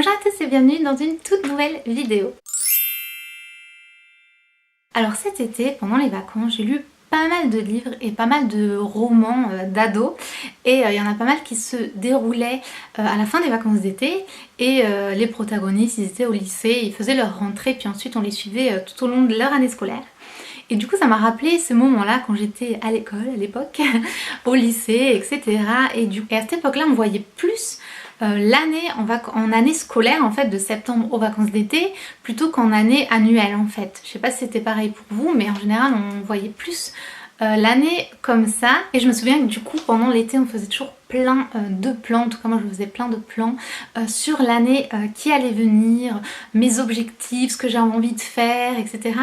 Bonjour à tous et bienvenue dans une toute nouvelle vidéo. Alors cet été, pendant les vacances, j'ai lu pas mal de livres et pas mal de romans d'ados et il y en a pas mal qui se déroulaient à la fin des vacances d'été et les protagonistes ils étaient au lycée, ils faisaient leur rentrée puis ensuite on les suivait tout au long de leur année scolaire. Et du coup ça m'a rappelé ce moment-là quand j'étais à l'école à l'époque, au lycée, etc. Et à cette époque-là on voyait plus l'année en année scolaire en fait, de septembre aux vacances d'été plutôt qu'en année annuelle en fait. Je sais pas si c'était pareil pour vous, mais en général on voyait plus l'année comme ça. Et je me souviens que du coup pendant l'été on faisait toujours plein de plans, en tout cas moi je faisais plein de plans sur l'année qui allait venir, mes objectifs, ce que j'avais envie de faire, etc.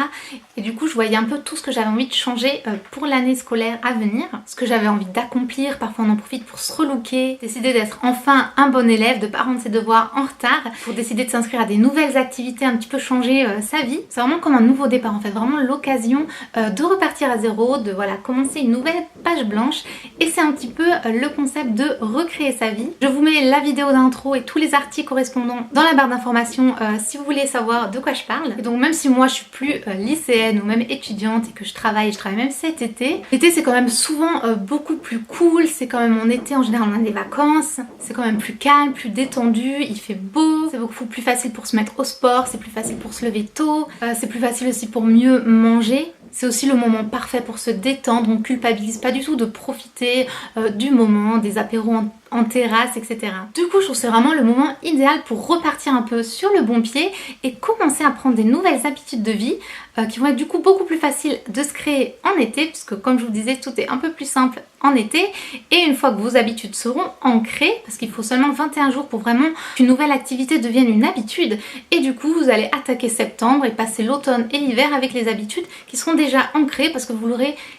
Et du coup je voyais un peu tout ce que j'avais envie de changer pour l'année scolaire à venir, ce que j'avais envie d'accomplir. Parfois on en profite pour se relooker, décider d'être enfin un bon élève, de pas rendre ses devoirs en retard, pour décider de s'inscrire à des nouvelles activités, un petit peu changer sa vie. C'est vraiment comme un nouveau départ en fait, vraiment l'occasion de repartir à zéro, de voilà commencer une nouvelle page blanche. Et c'est un petit peu le concept de recréer sa vie. Je vous mets la vidéo d'intro et tous les articles correspondants dans la barre d'informations si vous voulez savoir de quoi je parle. Et donc même si moi je suis plus lycéenne ou même étudiante et que je travaille même cet été, l'été c'est quand même souvent beaucoup plus cool, c'est quand même en été en général on a des vacances, c'est quand même plus calme, plus détendu, il fait beau, c'est beaucoup plus facile pour se mettre au sport, c'est plus facile pour se lever tôt, c'est plus facile aussi pour mieux manger. C'est aussi le moment parfait pour se détendre, on culpabilise pas du tout de profiter du moment, des apéros en terrasse, etc. Du coup je trouve que c'est vraiment le moment idéal pour repartir un peu sur le bon pied et commencer à prendre des nouvelles habitudes de vie qui vont être du coup beaucoup plus faciles de se créer en été, puisque comme je vous disais tout est un peu plus simple en été. Et une fois que vos habitudes seront ancrées, parce qu'il faut seulement 21 jours pour vraiment qu'une nouvelle activité devienne une habitude, et du coup vous allez attaquer septembre et passer l'automne et l'hiver avec les habitudes qui seront déjà ancrées parce que vous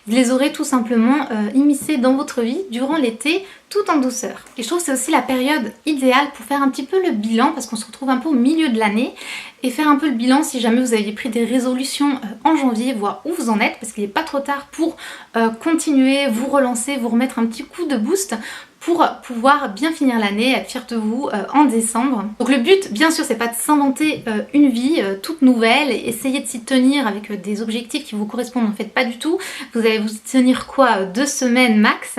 les aurez tout simplement immiscées dans votre vie durant l'été tout en douceur. Et je trouve que c'est aussi la période idéale pour faire un petit peu le bilan parce qu'on se retrouve un peu au milieu de l'année et faire un peu le bilan si jamais vous aviez pris des résolutions en janvier, voir où vous en êtes parce qu'il n'est pas trop tard pour continuer, vous relancer, vous remettre un petit coup de boost pour pouvoir bien finir l'année, être fière de vous en décembre. Donc le but, bien sûr, c'est pas de s'inventer une vie toute nouvelle et essayer de s'y tenir avec des objectifs qui vous correspondent en fait pas du tout. Vous allez vous y tenir quoi 2 semaines max.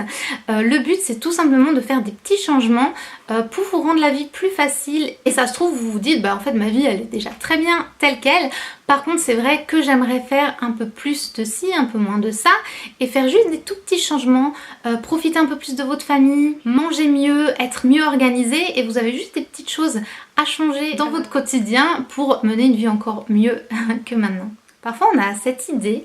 Le but, c'est tout simplement de faire des petits changements pour vous rendre la vie plus facile. Et ça se trouve, vous vous dites, bah en fait ma vie elle est déjà très bien telle qu'elle. Par contre, c'est vrai que j'aimerais faire un peu plus de ci, un peu moins de ça et faire juste des tout petits changements, profiter un peu plus de votre famille, manger mieux, être mieux organisé et vous avez juste des petites choses à changer dans votre quotidien pour mener une vie encore mieux que maintenant. Parfois on a cette idée,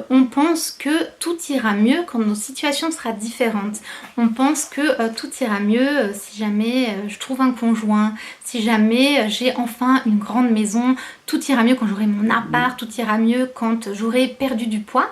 on pense que tout ira mieux quand nos situations seront différentes. On pense que tout ira mieux si jamais je trouve un conjoint, si jamais j'ai enfin une grande maison, tout ira mieux quand j'aurai mon appart, tout ira mieux quand j'aurai perdu du poids.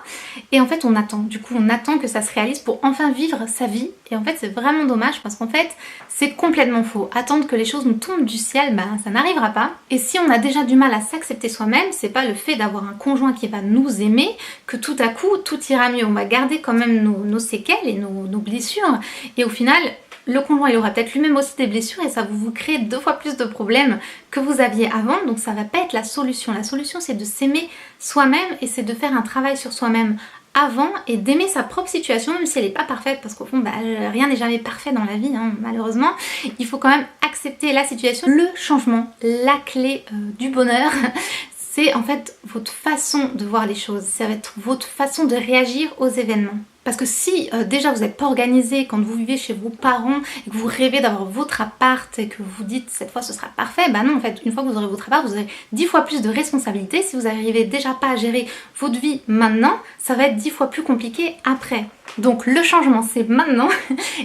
Et en fait on attend, du coup on attend que ça se réalise pour enfin vivre sa vie. Et en fait c'est vraiment dommage parce qu'en fait c'est complètement faux. Attendre que les choses nous tombent du ciel, bah ça n'arrivera pas. Et si on a déjà du mal à s'accepter soi-même, c'est pas le fait d'avoir un conjoint qui va nous aimer que tout à coup tout ira mieux. On va garder quand même nos séquelles et nos blessures. Et au final, le conjoint il aura peut-être lui-même aussi des blessures et ça va vous créer 2 fois plus de problèmes que vous aviez avant. Donc ça va pas être la solution. La solution c'est de s'aimer soi-même et c'est de faire un travail sur soi-même avant et d'aimer sa propre situation même si elle n'est pas parfaite parce qu'au fond bah, rien n'est jamais parfait dans la vie hein, malheureusement. Il faut quand même accepter la situation. Le changement, la clé du bonheur c'est en fait votre façon de voir les choses, ça va être votre façon de réagir aux événements. Parce que si déjà vous n'êtes pas organisé quand vous vivez chez vos parents et que vous rêvez d'avoir votre appart et que vous dites cette fois ce sera parfait, bah non en fait une fois que vous aurez votre appart vous aurez 10 fois plus de responsabilités. Si vous n'arrivez déjà pas à gérer votre vie maintenant, ça va être 10 fois plus compliqué après. Donc le changement c'est maintenant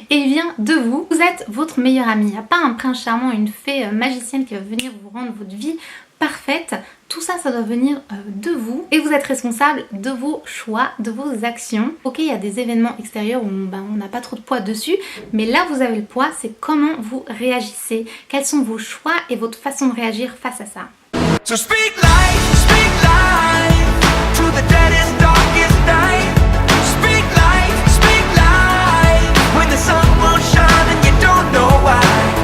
et il vient de vous. Vous êtes votre meilleur ami, il n'y a pas un prince charmant, une fée magicienne qui va venir vous rendre votre vie parfaite. Tout ça, ça doit venir de vous et vous êtes responsable de vos choix, de vos actions. Ok, il y a des événements extérieurs où on n'a pas trop de poids dessus, mais là vous avez le poids, c'est comment vous réagissez, quels sont vos choix et votre façon de réagir face à ça. So speak life to the dead